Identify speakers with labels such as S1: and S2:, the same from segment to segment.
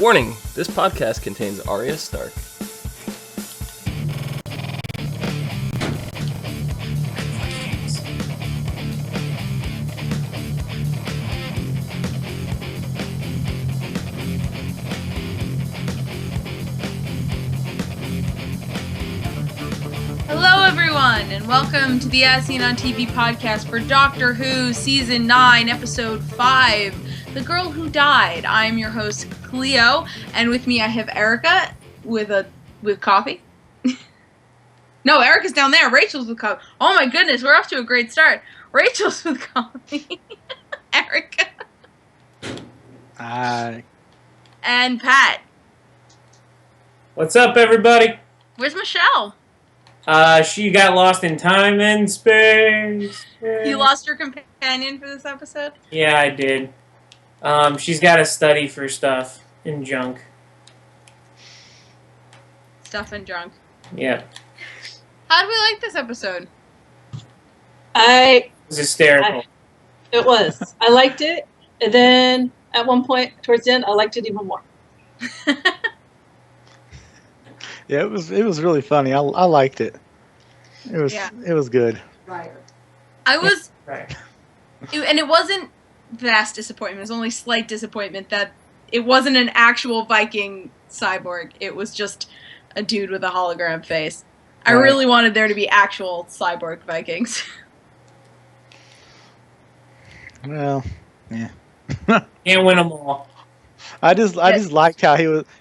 S1: Warning, this podcast contains Arya Stark.
S2: Hello everyone, and welcome to the As Seen on TV podcast for Doctor Who Season 9, Episode 5, The Girl Who Died. I'm your host, Cleo, and with me I have Erica with coffee. No, Erica's down there. Rachel's with coffee. Oh my goodness, we're off to a great start. Rachel's with coffee. Erica.
S3: Hi.
S2: And Pat.
S4: What's up, everybody?
S2: Where's Michelle?
S4: She got lost in time and space.
S2: You lost your companion for this episode?
S4: Yeah, I did. She's got to study for stuff and junk.
S2: Stuff and junk.
S4: Yeah.
S2: How do we like this episode?
S4: It was hysterical.
S5: It was. I liked it, and then at one point towards the end, I liked it even more.
S3: Yeah, it was really funny. I liked it. It was good.
S5: Right.
S2: I was,
S4: Right.
S2: and it wasn't vast disappointment. It was only slight disappointment that it wasn't an actual Viking cyborg. It was just a dude with a hologram face. I
S3: Right.
S2: really wanted there to be actual cyborg Vikings.
S3: Well, yeah.
S4: Can't win them all.
S3: I just liked how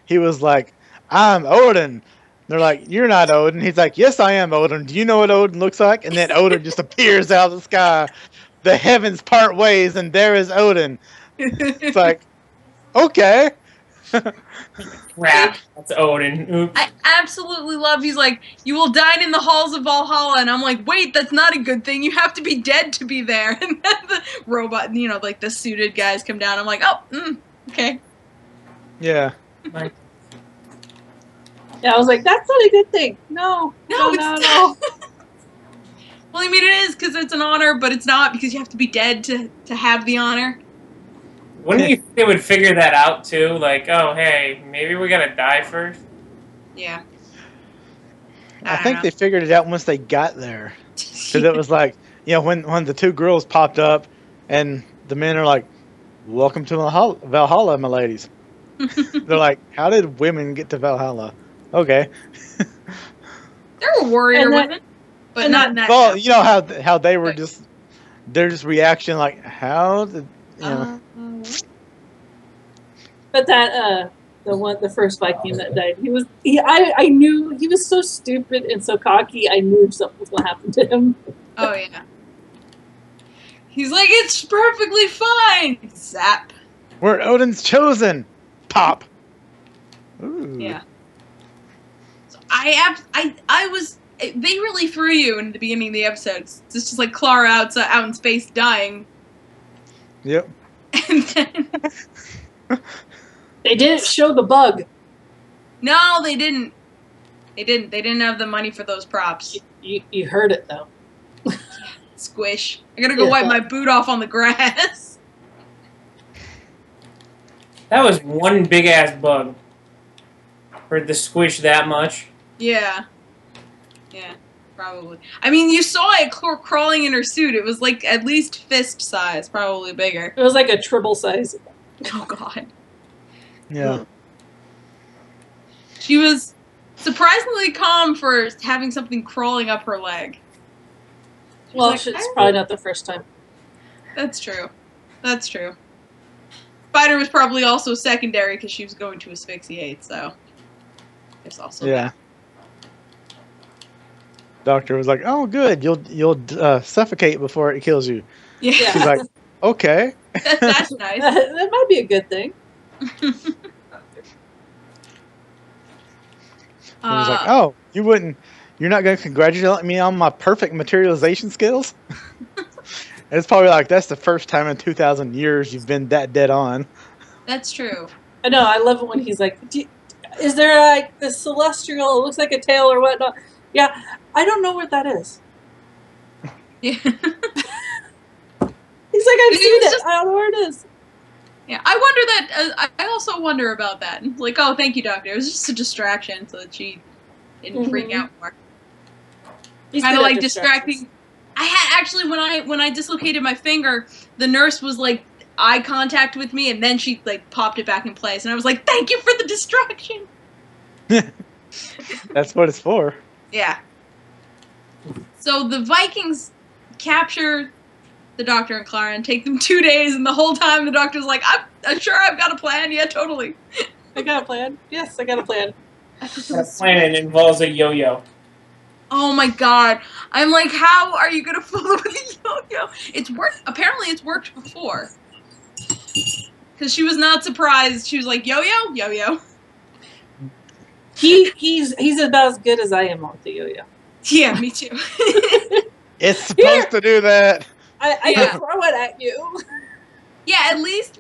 S3: he was like, I'm Odin. They're like, you're not Odin. He's like, yes, I am Odin. Do you know what Odin looks like? And then Odin just appears out of the sky. The heavens part ways, and there is Odin. It's like, okay.
S4: Crap. That's Odin. Oops.
S2: I absolutely love. He's like, you will dine in the halls of Valhalla, and I'm like, wait, that's not a good thing. You have to be dead to be there. And then the robot, like the suited guys come down. I'm like, oh, okay.
S3: Yeah.
S4: Like,
S5: Yeah, I was like, that's not a good thing. No.
S2: Well, I mean, it is because it's an honor, but it's not because you have to be dead to have the honor.
S4: wouldn't you think they would figure that out, too? Like, oh, hey, maybe we gotta die first?
S2: Yeah.
S3: I think they figured it out once they got there. Because it was like, when the two girls popped up, and the men are like, welcome to Valhalla, my ladies. They're like, how did women get to Valhalla? Okay.
S2: There were warrior
S5: And that-
S2: women, but not in that.
S3: Well, you know how they were their reaction, like, how did,
S5: But that the first Viking that died, I knew he was so stupid and so cocky. I knew something was gonna happen to him.
S2: Oh yeah. He's like, it's perfectly fine. Zap.
S3: we're Odin's chosen. Pop. Ooh.
S2: Yeah. So I was. They really threw you in the beginning of the episode. It's just like Clara out in space dying,
S3: Yep.
S2: and then
S5: They didn't show the bug.
S2: no, they didn't. They didn't have the money for those props.
S5: You heard it though.
S2: Squish. I gotta go wipe my boot off on the grass.
S4: That was one big-ass bug. For the squish that much.
S2: Yeah. Yeah, probably. I mean, you saw it crawling in her suit. It was like at least fist size, probably bigger.
S5: It was like a triple size.
S2: Oh god.
S3: Yeah.
S2: She was surprisingly calm for having something crawling up her leg. She was
S5: Well,
S2: like,
S5: it's probably not the first time.
S2: That's true. That's true. Spider was probably also secondary because she was going to asphyxiate, so it's also
S3: Yeah. Doctor was like, oh, good. You'll suffocate before it kills you.
S2: yeah.
S3: She's like, okay.
S2: That's nice.
S5: That might be a good thing.
S3: He was like, oh, you're not going to congratulate me on my perfect materialization skills? It's probably like, that's the first time in 2,000 years you've been that dead on.
S2: That's true.
S5: I know. I love it when he's like, is there like this celestial? It looks like a tail or whatnot. Yeah, I don't know what that is.
S2: Yeah.
S5: He's like, I've seen it. I don't know where it is.
S2: Yeah, I wonder that. I also wonder about that. Like, oh, thank you, Doctor. It was just a distraction so that she didn't freak out more.
S5: He's
S2: Kind
S5: good
S2: of
S5: at
S2: like
S5: distractions.
S2: distracting. I had actually when I dislocated my finger, the nurse was like eye contact with me, and then she like popped it back in place, and I was like, thank you for the distraction.
S3: That's what it's for.
S2: Yeah. So the Vikings capture the Doctor and Clara and take them 2 days, and the whole time the Doctor's like, I'm sure I've got a plan. Yeah, totally.
S5: I got a plan. Yes, I got a plan.
S4: That plan involves a yo-yo.
S2: Oh my god. I'm like, how are you gonna follow with a yo-yo? It's worked. Apparently it's worked before. Because she was not surprised. She was like, yo-yo? Yo-yo.
S5: He's about as good as I am with the yo-yo.
S2: Yeah, me too.
S3: It's supposed to do that.
S5: I
S2: Yeah.
S5: can throw it at you.
S2: Yeah, at least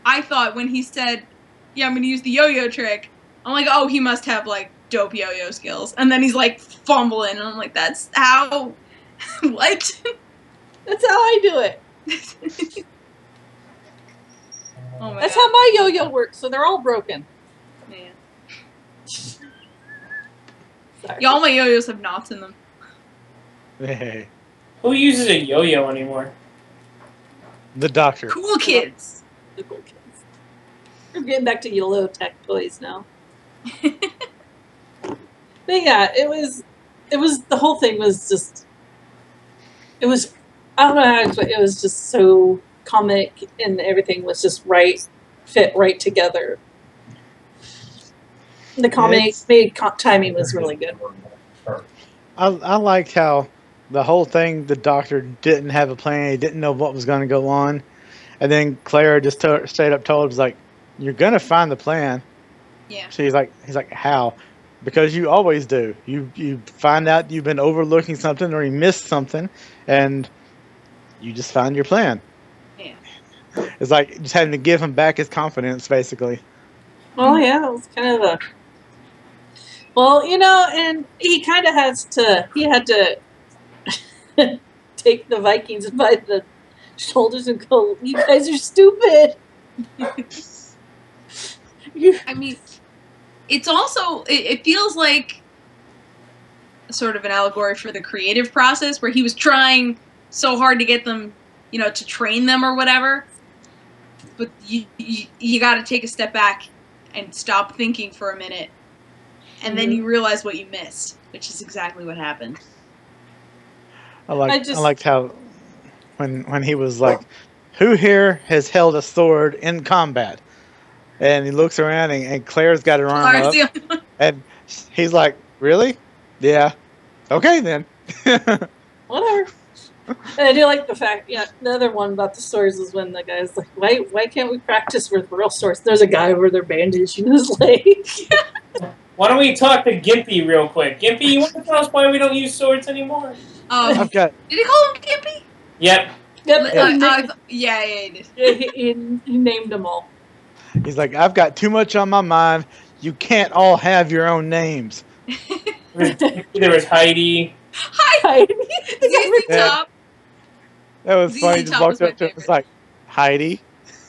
S2: I thought when he said, yeah, I'm gonna use the yo-yo trick, I'm like, oh, he must have like dope yo-yo skills. And then he's like fumbling, and I'm like, that's how what?
S5: That's how I do it.
S2: Oh my
S5: That's
S2: god.
S5: how my yo-yo works. So they're all broken.
S2: Man.
S5: Sorry.
S2: Yeah, all my yo-yos have knots in them.
S3: Hey,
S4: Who uses a yo-yo anymore?
S3: the Doctor.
S2: Cool kids.
S5: The cool kids. We're getting back to YOLO tech toys now. But yeah, it was the whole thing was just I don't know how to explain it. It was just so comic and everything was just fit right together. The timing was really good.
S3: I liked how the whole thing, the Doctor didn't have a plan. He didn't know what was going to go on. And then Clara just straight up told him, was like, you're going to find the plan.
S2: Yeah.
S3: So he's like, how? Because you always do. You find out you've been overlooking something or you missed something, and you just find your plan.
S2: Yeah.
S3: It's like just having to give him back his confidence, basically.
S5: Well, yeah, it was kind of and he kind of had to take the Vikings by the shoulders and go, you guys are stupid.
S2: I mean, it's also, it feels like sort of an allegory for the creative process where he was trying so hard to get them, to train them or whatever. But you got to take a step back and stop thinking for a minute. And then you realize what you missed, which is exactly what happened.
S3: I liked how when he was like, who here has held a sword in combat? And he looks around and Claire's got her arm up. And he's like, really? Yeah. Okay then.
S5: Whatever. And I do like the fact, the other one about the swords is when the guy's like, why can't we practice with real swords? There's a guy over there bandaging his leg.
S4: Why don't we talk to Gimpy real quick? Gimpy, you want to tell us why we don't use swords anymore?
S2: Did he call him Gimpy?
S4: Yep.
S5: Yeah,
S2: he did.
S5: he named them all.
S3: He's like, I've got too much on my mind. You can't all have your own names.
S4: There was Heidi.
S2: Hi! ZZ Top.
S3: That was funny. He just walked up to him. It's like, Heidi.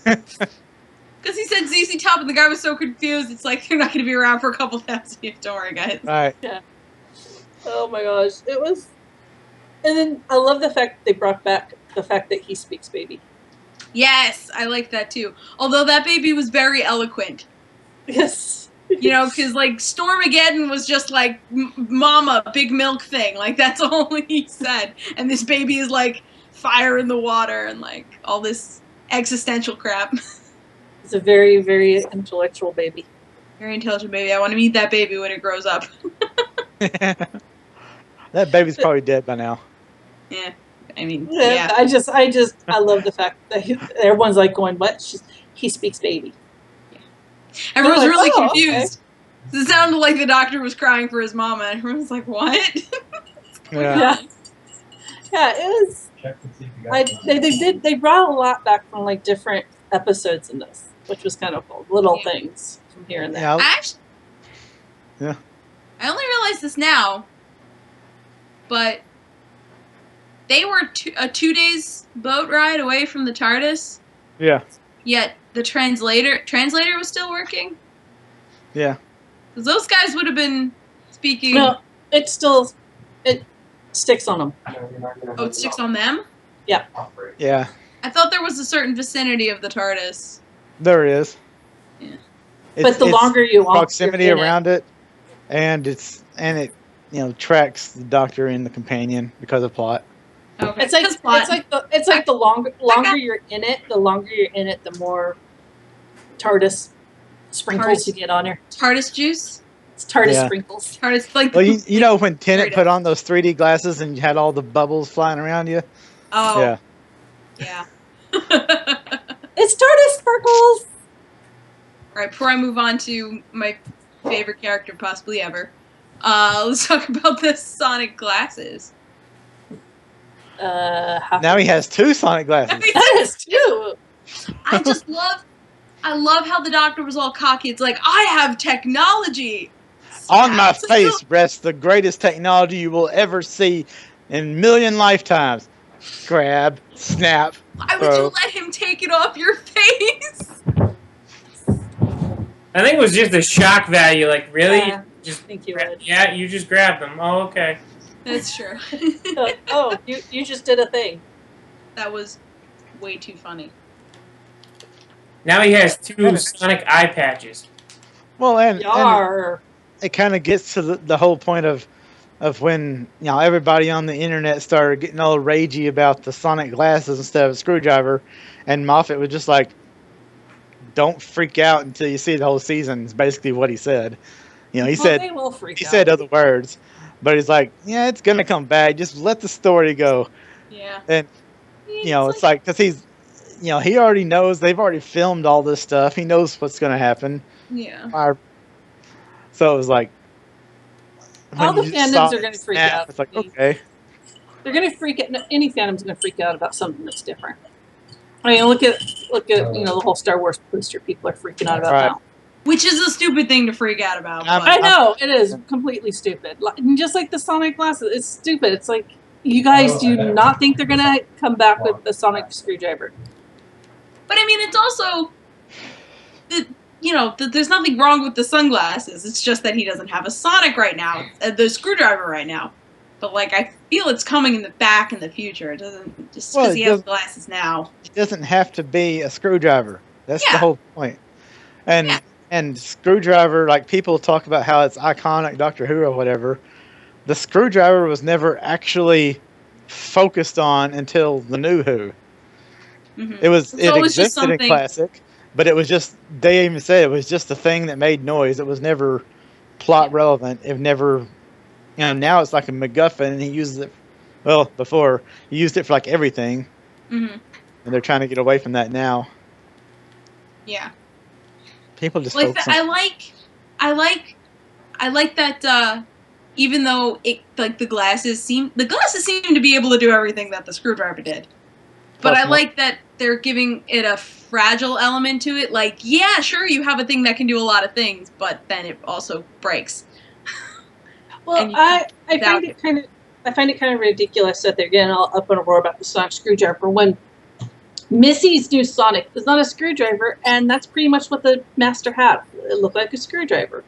S2: Because he said ZZ Top and the guy was so confused. It's like, they're not going to be around for a couple thousand years. Don't worry, guys.
S3: Right.
S5: Yeah. Oh my gosh. It was. And then I love the fact they brought back the fact that he speaks baby.
S2: Yes, I like that too. Although that baby was very eloquent.
S5: Yes.
S2: Because like Stormageddon was just like mama, big milk thing. Like that's all he said. And this baby is like fire in the water and like all this existential crap.
S5: It's a very, very intellectual baby.
S2: Very intelligent baby. I want to meet that baby when it grows up.
S3: That baby's probably dead by now.
S2: Yeah. I mean,
S5: yeah. I love the fact that everyone's like going, what? He speaks baby.
S2: Everyone's
S5: like,
S2: really
S5: oh,
S2: confused. Okay. It sounded like the Doctor was crying for his mama, and everyone's like, what?
S3: Yeah.
S5: Yeah, it was. They brought a lot back from like different episodes in this, which was kind of cool. Little things from here and there.
S3: Yeah.
S2: I only realized this now, but they were a 2 days boat ride away from the TARDIS,
S3: Yeah.
S2: Yet the translator was still working.
S3: Yeah.
S2: Because those guys would have been speaking.
S5: No, it sticks on them.
S2: Oh, it sticks on them?
S5: Yeah.
S3: Yeah.
S2: I thought there was a certain vicinity of the TARDIS.
S3: There is.
S2: Yeah.
S5: But the longer you walk,
S3: proximity around it, and it tracks the Doctor and the companion because of plot.
S2: Okay.
S5: It's like the longer you're in it, the more TARDIS sprinkles you get on her.
S2: TARDIS juice?
S5: It's TARDIS sprinkles.
S2: TARDIS, like.
S3: Well, you know when Tennant put on those 3D glasses and you had all the bubbles flying around you?
S2: Oh.
S3: Yeah.
S2: Yeah.
S5: It's TARDIS sparkles!
S2: Alright, before I move on to my favorite character possibly ever, let's talk about the sonic glasses.
S3: Now he has 2 sonic glasses.
S5: That is 2!
S2: I love how the Doctor was all cocky. It's like, I have technology!
S3: On my face rests the greatest technology you will ever see in a million lifetimes. Grab, snap,
S2: why would you let him take it off your face?
S4: I think it was just a shock value. Like, really?
S5: Yeah, I think you would.
S4: Yeah, you just grabbed them. Oh, okay.
S2: That's true.
S5: You just did a thing.
S2: That was way too funny.
S4: Now he has 2 sonic eye patches.
S3: Well, and
S5: Yarr.
S3: it kind of gets to the whole point of when everybody on the internet started getting all ragey about the sonic glasses instead of a screwdriver, and Moffat was just like, "Don't freak out until you see the whole season." Is basically what he said. He said other words, but he's like, "Yeah, it's gonna come back. Just let the story go."
S2: Yeah.
S3: And it's like because he's, he already knows they've already filmed all this stuff. He knows what's gonna happen.
S2: Yeah.
S3: So it was like.
S5: All the fandoms are going to freak out.
S3: It's like, okay.
S5: They're going to freak out. Any fandom's going to freak out about something that's different. I mean, look at the whole Star Wars poster. People are freaking out about now.
S2: Which is a stupid thing to freak out about.
S5: I know it is completely stupid. Just like the sonic glasses, it's stupid. It's like you guys do not think they're going to come back with the sonic screwdriver.
S2: But I mean, it's also. There's nothing wrong with the sunglasses. It's just that he doesn't have a sonic right now, the screwdriver right now. But I feel it's coming in the back in the future. It doesn't just because he has glasses now.
S3: It doesn't have to be a screwdriver. That's the whole point. And screwdriver, like people talk about how it's iconic, Doctor Who or whatever. The screwdriver was never actually focused on until the New Who. Mm-hmm. It existed in classic. But it was just, they even said it was just a thing that made noise. It was never plot relevant. It never, now it's like a MacGuffin, and he uses it, before, he used it for everything. Mm-hmm. And they're trying to get away from that now.
S2: Yeah.
S3: People just
S2: I like that, even though the glasses seem to be able to do everything that the screwdriver did. But I like that they're giving it a fragile element to it. Yeah, sure, you have a thing that can do a lot of things, but then it also breaks.
S5: Well, I find it kind of ridiculous that they're getting all up in a roar about the sonic screwdriver when Missy's new sonic is not a screwdriver, and that's pretty much what the Master had. It looked like a screwdriver.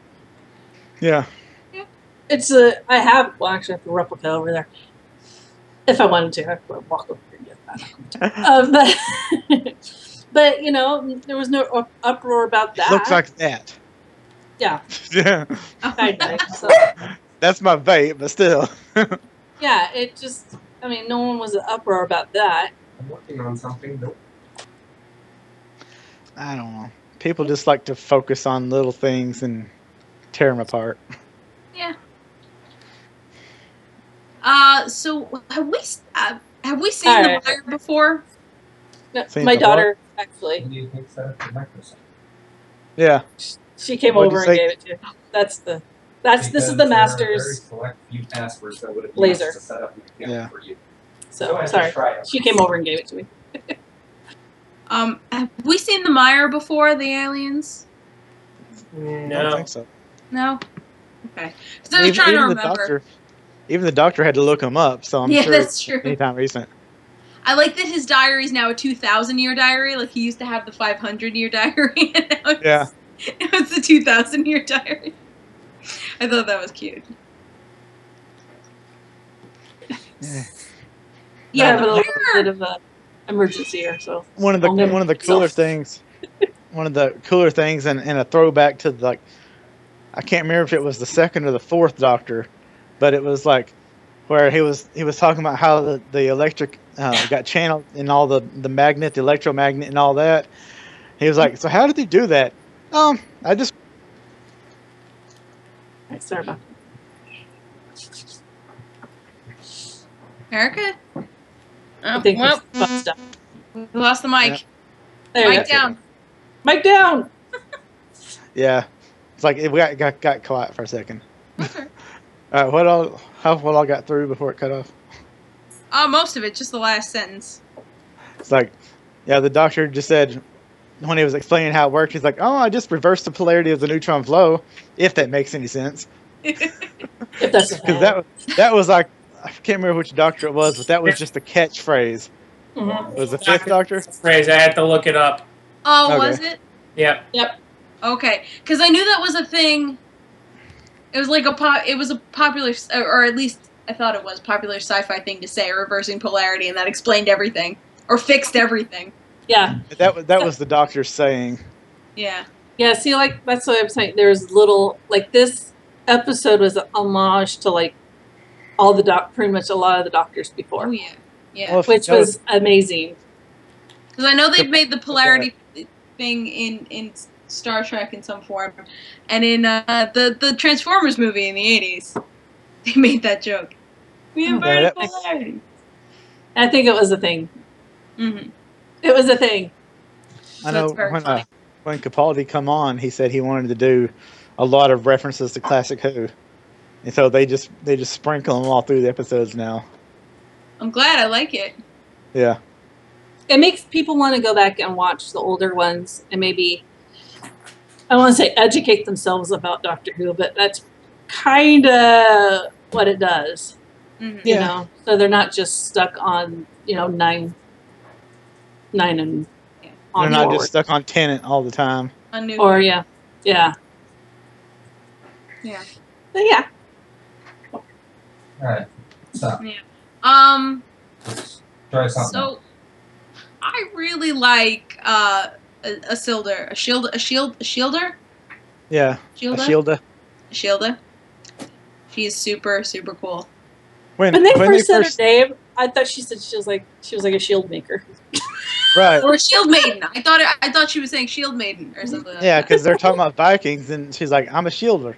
S3: Yeah.
S5: It's I have a replica over there. If I wanted to, I could walk over here and get that. But there was no uproar about that.
S3: It looks like that.
S5: Yeah.
S3: Yeah.
S5: So.
S3: That's my vape, but still.
S5: Yeah, it just. No one was an uproar about that.
S6: I'm working on something. Nope.
S3: I don't know. People just like to focus on little things and tear them apart.
S2: Yeah. So have we seen The Wire before?
S5: No, my daughter actually.
S6: What do you think set up the Microsoft?
S3: Yeah.
S5: She came over and gave it to you. This is the Master's
S6: select few passwords that would have
S5: laser
S6: to set up for you.
S5: So sorry, she came over and gave it to me.
S2: Have we seen the Mire before? The aliens?
S4: No.
S3: I don't think so.
S2: No. Okay. So I was trying to remember.
S3: Even the doctor had to look them up, so I'm sure
S2: that's true.
S3: Anytime recent.
S2: I like that his diary is now a 2,000-year diary. Like, he used to have the 500-year diary, and now it's the 2,000-year diary. I thought that was cute.
S5: Yeah, but a little bit of a emergency here. So
S3: one of the cooler things, and a throwback to like, I can't remember if it was the second or the fourth Doctor, but it was like where he was talking about how the electric got channeled in all the magnet, the electromagnet, and all that. He was like, so how did he do that? I just.
S5: Sorry about that.
S2: Erica?
S5: I think
S2: well,
S5: fun stuff.
S2: we lost the mic.
S5: Yeah.
S2: Mic down.
S5: Mic down!
S3: Yeah. It's like we got quiet for a second.
S2: Okay.
S3: What all got through before it cut off?
S2: Most of it, just the last sentence.
S3: It's like, yeah, the Doctor just said, when he was explaining how it worked, he's like, I just reversed the polarity of the neutron flow, if that makes any sense.
S5: If that's
S3: Because that was like, I can't remember which Doctor it was, but that was just a catchphrase.
S5: Mm-hmm.
S3: It was the fifth Doctor?
S4: Phrase, I had to look it up.
S2: Oh,
S3: Okay.
S2: was it?
S4: Yep.
S2: Okay, because I knew that was a thing. It was like it was a popular, or at least I thought it was popular sci-fi thing to say, reversing polarity, and that explained everything, or fixed everything.
S5: Yeah.
S3: That was the Doctor saying.
S2: Yeah.
S5: Yeah, see, like, that's what I'm saying. There's little, like, this episode was an homage to, like, pretty much a lot of the Doctors before.
S2: Oh, yeah. Yeah.
S3: Well,
S5: Which was amazing.
S2: Because I know they've made the polarity thing in Star Trek in some form, and in the Transformers movie in the 80s, they made that joke. We inverted polarity.
S5: I think it was a thing.
S2: Mm-hmm.
S5: It was a thing.
S3: I know when Capaldi come on, he said he wanted to do a lot of references to classic Who, and so they just sprinkle them all through the episodes now.
S2: I'm glad. I like it.
S3: Yeah.
S5: It makes people want to go back and watch the older ones and maybe, I want to say educate themselves about Doctor Who, but that's kind of what it does.
S2: Mm-hmm.
S5: You know, so they're not just stuck on, 9 and
S3: They're not just stuck on Tennant all the time.
S5: Or yeah. But yeah.
S6: Alright. Stop.
S2: Yeah.
S6: Try something.
S2: So, I really like a shielder.
S3: Yeah.
S2: Shielda. She is super, super cool.
S5: When they first said her name, I thought she was like a shield maker.
S3: Right.
S2: Or a shield maiden. I thought she was saying shield maiden or something.
S3: Yeah, because they're talking about Vikings, and she's like, "I'm a shielder."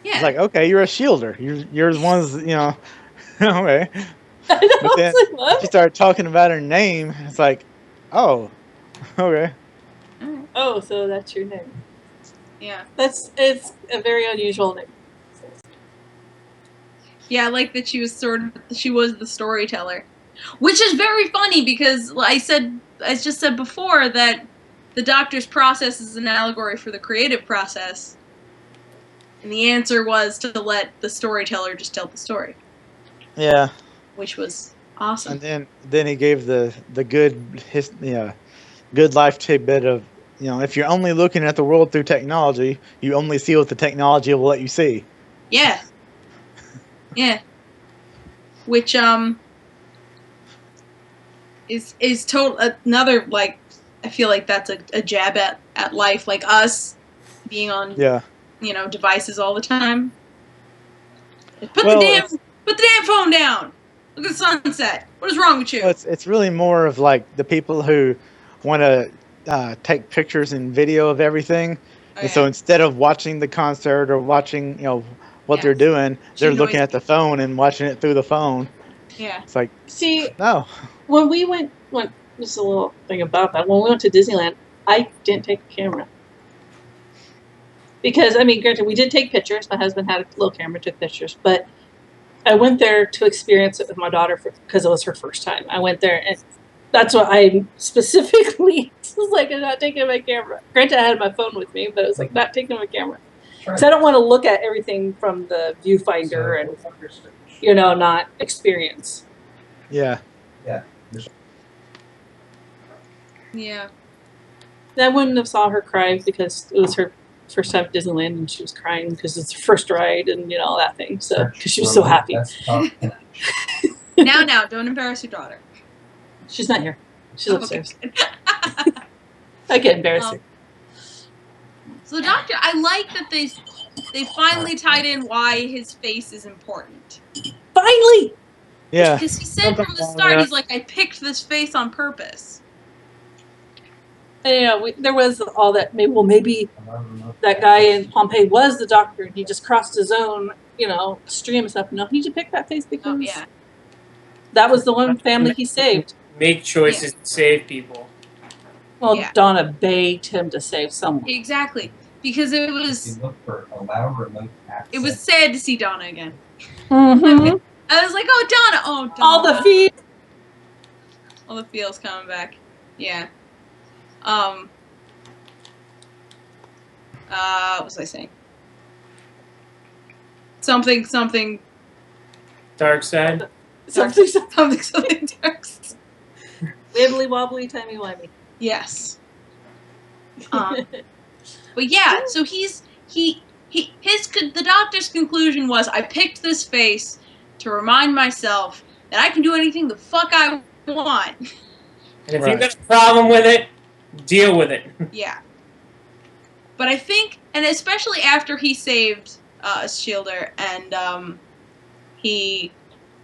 S2: Yeah.
S3: It's like, okay, you're a shielder. You're the ones, okay. But then she started talking about her name. It's like, oh, okay.
S5: Oh, so that's your name.
S2: Yeah.
S5: It's a very unusual name.
S2: Yeah, I like that she was the storyteller. Which is very funny because I just said before that the Doctor's process is an allegory for the creative process. And the answer was to let the storyteller just tell the story.
S3: Yeah.
S2: Which was awesome.
S3: And then he gave the good life tidbit of, if you're only looking at the world through technology, you only see what the technology will let you see.
S2: Yeah. Yeah. Which is total another, like, I feel like that's a jab at life, like us being on devices all the time. Put the damn phone down. Look at the sunset. What is wrong with you?
S3: Well, it's really more of like the people who want to take pictures and video of everything. And so instead of watching the concert or watching, what they're doing, they're looking at the phone and watching it through the phone.
S2: Yeah.
S3: It's like,
S5: no. When we went, just a little thing about that. When we went to Disneyland, I didn't take a camera. Because, granted, we did take pictures. My husband had a little camera, took pictures. But I went there to experience it with my daughter because it was her first time. I went there, and that's what I specifically was like, I'm not taking my camera. Granted, I had my phone with me, but it was like, not taking my camera. Because I don't want to look at everything from the viewfinder and, not experience.
S3: Yeah.
S6: Yeah.
S2: Yeah.
S5: I wouldn't have saw her cry because it was her first time at Disneyland and she was crying because it's her first ride and, all that thing. So, because she was so happy.
S2: Now, don't embarrass your daughter.
S5: She's not here. She's upstairs. I get embarrassed.
S2: So the Doctor, I like that they finally tied in why his face is important.
S5: Finally!
S3: Yeah.
S2: Because he said from the start, he's like, I picked this face on purpose.
S5: And, there was all that, maybe that guy in Pompeii was the Doctor and he just crossed his own, stream and stuff. No, he just picked that face because that was the one family he saved.
S4: Make choices to save people.
S5: Well, Donna begged him to save someone.
S2: Exactly. Because it was...
S6: Look for allow remote access.
S2: It was sad to see Donna again.
S5: Mm-hmm.
S2: I was like, oh, Donna. Oh, Donna.
S5: All the feels.
S2: All the feels coming back. Yeah. What was I saying? Something.
S4: Dark side.
S5: Something
S2: Dark side.
S5: Wibbly wobbly, timey wimey.
S2: Yes. But yeah, so the Doctor's conclusion was, I picked this face to remind myself that I can do anything the fuck I want.
S4: And if you've got a problem with it, deal with it.
S2: Yeah. But I think, and especially after he saved Shielder and he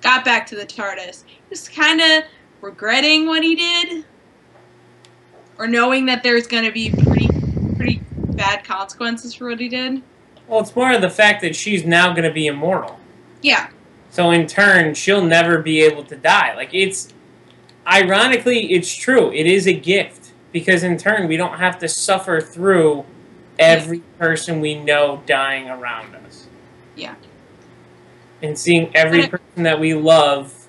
S2: got back to the TARDIS, he was kind of regretting what he did, or knowing that there's going to be pretty bad consequences for what he did.
S4: Well, it's more of the fact that she's now going to be immortal.
S2: Yeah.
S4: So in turn, she'll never be able to die. Like, ironically, it's true. It is a gift. Because in turn, we don't have to suffer through every person we know dying around us.
S2: Yeah.
S4: And seeing every person that we love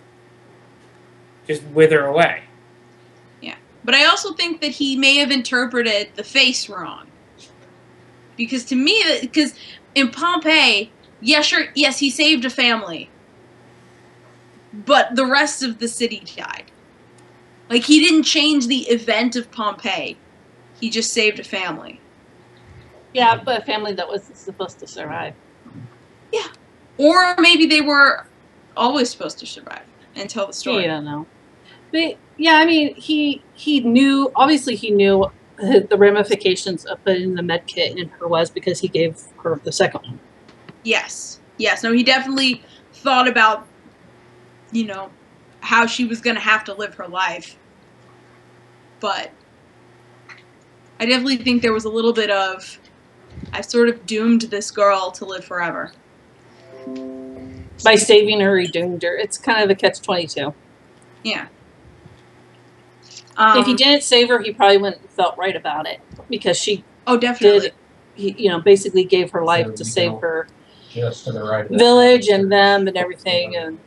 S4: just wither away.
S2: Yeah. But I also think that he may have interpreted the face wrong. Because to me, because in Pompeii, yes, he saved a family. But the rest of the city died. Like, he didn't change the event of Pompeii. He just saved a family.
S5: Yeah, but a family that wasn't supposed to survive.
S2: Yeah. Or maybe they were always supposed to survive and tell the story.
S5: I don't know. But, yeah, I mean, he knew, obviously he knew the ramifications of putting the med kit in her was because he gave her the second one.
S2: Yes. Yes. No, he definitely thought about, how she was going to have to live her life. But I definitely think there was a little bit of, I've sort of doomed this girl to live forever.
S5: By saving her, he doomed her. It's kind of a catch-22.
S2: Yeah.
S5: If he didn't save her, he probably wouldn't have felt right about it. Because she
S2: definitely.
S5: Basically gave her life to save her village and them and everything. And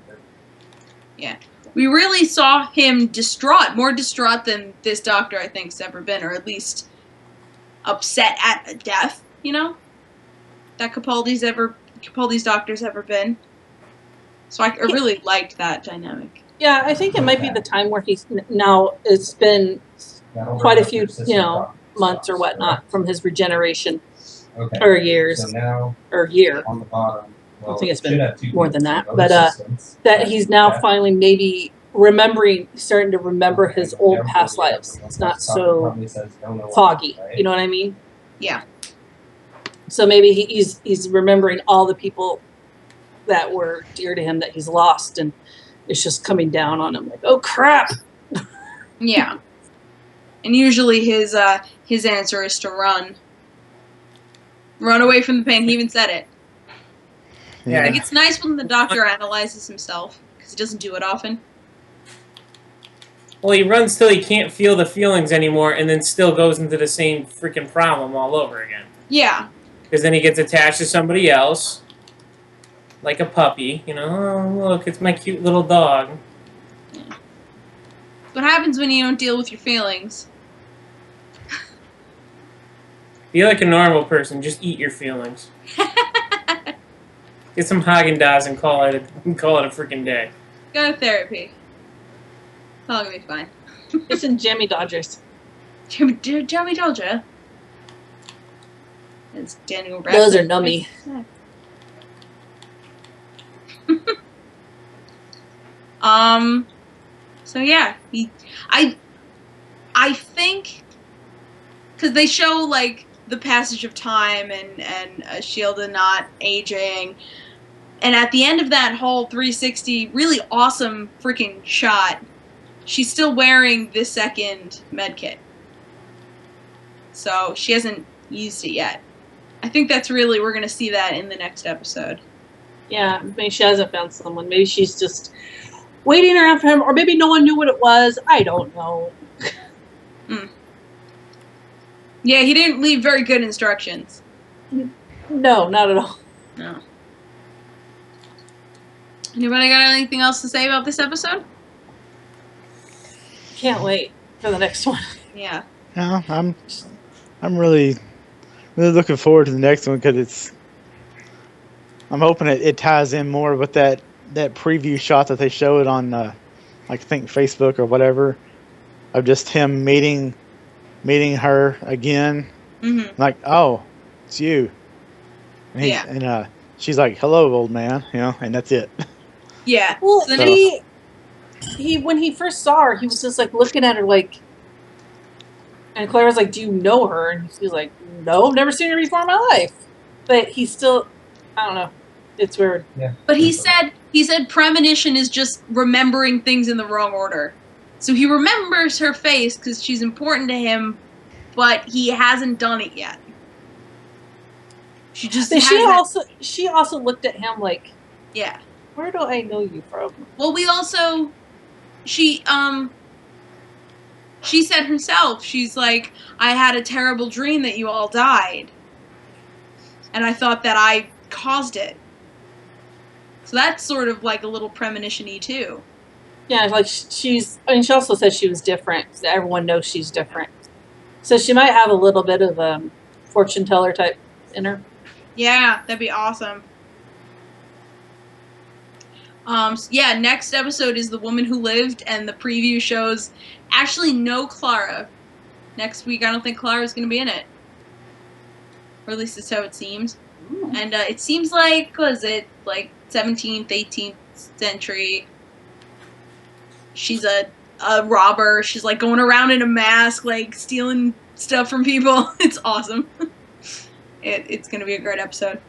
S2: yeah. We really saw him distraught, more distraught than this Doctor, I think, has ever been, or at least upset at a death, that Capaldi's Doctor's ever been. So I really liked that dynamic.
S5: Yeah, I think it might be the time where it's been quite a few, months or whatnot from his regeneration, or years, or year.
S6: On the bottom.
S5: I think it's been more than that, but that he's now finally maybe starting to remember his old past lives. It's not so foggy, you know what I mean?
S2: Yeah.
S5: So maybe he's remembering all the people that were dear to him that he's lost, and it's just coming down on him like, oh crap!
S2: Yeah. And usually his answer is to run away from the pain. He even said it.
S4: Yeah.
S2: Like, it's nice when the Doctor analyzes himself, because he doesn't do it often.
S4: Well, he runs till he can't feel the feelings anymore, and then still goes into the same freaking problem all over again.
S2: Yeah.
S4: Because then he gets attached to somebody else, like a puppy. Oh, look, it's my cute little dog.
S2: Yeah. What happens when you don't deal with your feelings?
S4: Be like a normal person. Just eat your feelings. Get some Haagen-Dazs and call it a freaking day.
S2: Go to therapy. It's all gonna be fine.
S5: It's in Jammy Dodgers.
S2: Jeremy told you. It's Daniel Radcliffe.
S5: Those are nummy.
S2: So yeah, I think, because they show like the passage of time and Shielda not aging, and at the end of that whole 360 really awesome freaking shot, she's still wearing the second medkit, so she hasn't used it yet. I think that's really, we're gonna see that in the next episode.
S5: Yeah, maybe she hasn't found someone. Maybe she's just waiting around for him, or maybe no one knew what it was. I don't know.
S2: Yeah, he didn't leave very good instructions.
S5: No, not at all.
S2: No. Anybody got anything else to say about this episode?
S5: Can't wait for the next one.
S2: Yeah.
S3: No, I'm really looking forward to the next one because I'm hoping it ties in more with that preview shot that they showed on like I think Facebook or whatever, of just him meeting her again.
S2: Mm-hmm.
S3: Like, oh, it's you. And and she's like, hello, old man, and that's it.
S2: Yeah.
S5: Well,
S2: So
S5: he when he first saw her, he was just like looking at her like, and Clara's like, do you know her? And he's like, no, I've never seen her before in my life. But he's still, I don't know. It's weird.
S6: Yeah.
S2: But he said premonition is just remembering things in the wrong order. So he remembers her face because she's important to him, but he hasn't done it yet. She just
S5: she also looked at him like,
S2: yeah.
S5: Where do I know you from?
S2: Well, she said herself, she's like, I had a terrible dream that you all died. And I thought that I caused it. So that's sort of like a little premonition-y too.
S5: Yeah, like she also said she was different. Everyone knows she's different. So she might have a little bit of a fortune teller type in her.
S2: Yeah, that'd be awesome. Yeah, next episode is The Woman Who Lived, and the preview shows actually no Clara. Next week, I don't think Clara's going to be in it. Or at least that's how it seems.
S5: Ooh.
S2: And it seems like, what is it, like 17th, 18th century. She's a robber. She's like going around in a mask, like stealing stuff from people. It's awesome. It's going to be a great episode.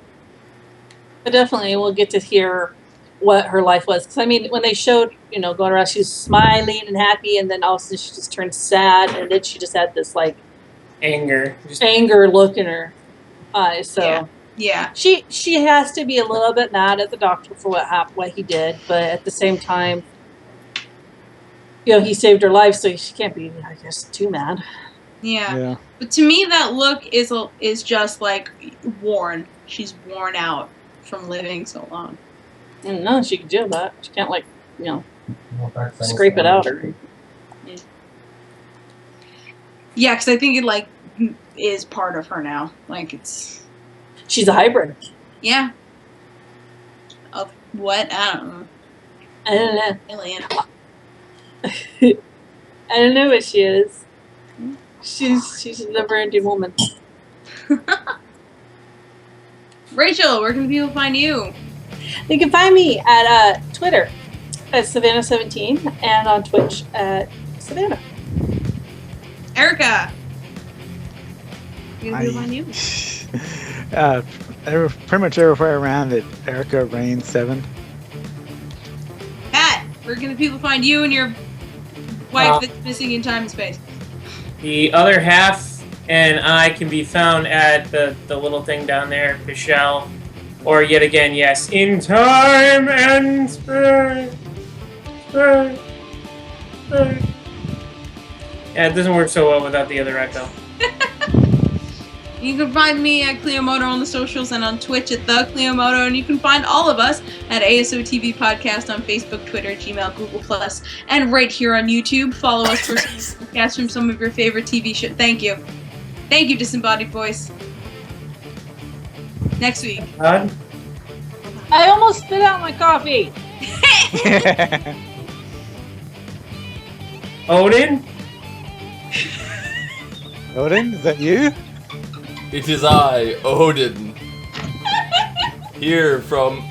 S5: But definitely we'll get to hear what her life was. Because, I mean, when they showed, going around, she was smiling and happy, and then all of a sudden she just turned sad, and then she just had this, like,
S4: anger
S5: look in her eyes. So,
S2: yeah.
S5: She has to be a little bit mad at the doctor for what he did, but at the same time, he saved her life, so she can't be, I guess, too mad.
S2: Yeah. But to me, that look is just, like, worn. She's worn out from living so long.
S5: No, she can do that. She can't, like, scrape it out.
S2: Yeah, because I think it, like, is part of her now. Like, it's...
S5: She's a hybrid.
S2: Yeah. Of what? I don't know.
S5: I don't know.
S2: Alien.
S5: I don't know what she is. She's a never-ending woman.
S2: Rachel, where can people find you?
S5: You can find me at Twitter at Savannah17 and on Twitch at Savannah.
S2: Erica, where can people find you?
S3: Pretty much everywhere around at Erica Rain 7.
S2: Pat, where can the people find you and your wife that's missing in time and space?
S4: The other half and I can be found at the little thing down there, Michelle. Or yet again, yes, in time and space. Yeah, it doesn't work so well without the other echo.
S2: You can find me at Cleomoto on the socials and on Twitch at The Cleomoto, and you can find all of us at ASO TV Podcast on Facebook, Twitter, Gmail, Google+, and right here on YouTube. Follow us for some podcasts from some of your favorite TV shows. Thank you. Thank you, Disembodied Voice. Next week.
S5: I almost spit out my coffee.
S4: Odin?
S3: Odin, is that you?
S1: It is I, Odin. Here from